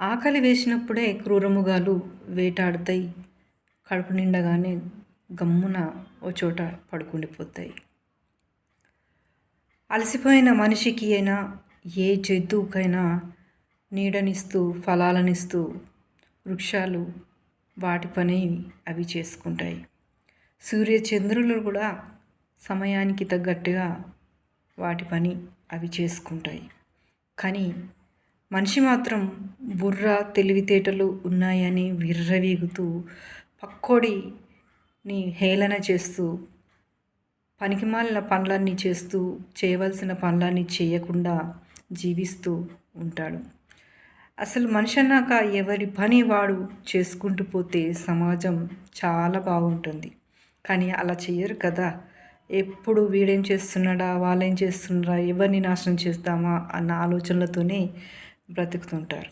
ఆకలి వేసినప్పుడే క్రూరమృగాలు వేటాడతాయి. కడుపు నిండగానే గమ్మున ఓ చోట పడుకుండిపోతాయి. అలసిపోయిన మనిషికి అయినా ఏ జంతువుకైనా నీడనిస్తూ ఫలాలనిస్తూ వృక్షాలు వాటి పని అవి చేసుకుంటాయి. సూర్యచంద్రులు కూడా సమయానికి తగ్గట్టుగా వాటి పని అవి చేసుకుంటాయి. కానీ మనిషి మాత్రం బుర్ర తెలివితేటలు ఉన్నాయని విర్రవీగుతూ పక్కోడిని హేళన చేస్తూ పనికిమాలిన పనులన్నీ చేస్తూ చేయవలసిన పనులన్నీ చేయకుండా జీవిస్తూ ఉంటాడు. అసలు మనిషి అన్నాక ఎవరి పని వాడు చేసుకుంటూ పోతే సమాజం చాలా బాగుంటుంది. కానీ అలా చెయ్యరు కదా. ఎప్పుడు వీడేం చేస్తున్నాడా, వాళ్ళేం చేస్తున్నారా, ఎవరిని నాశనం చేస్తామా అన్న ఆలోచనలతోనే బ్రతుకుతుంటారు.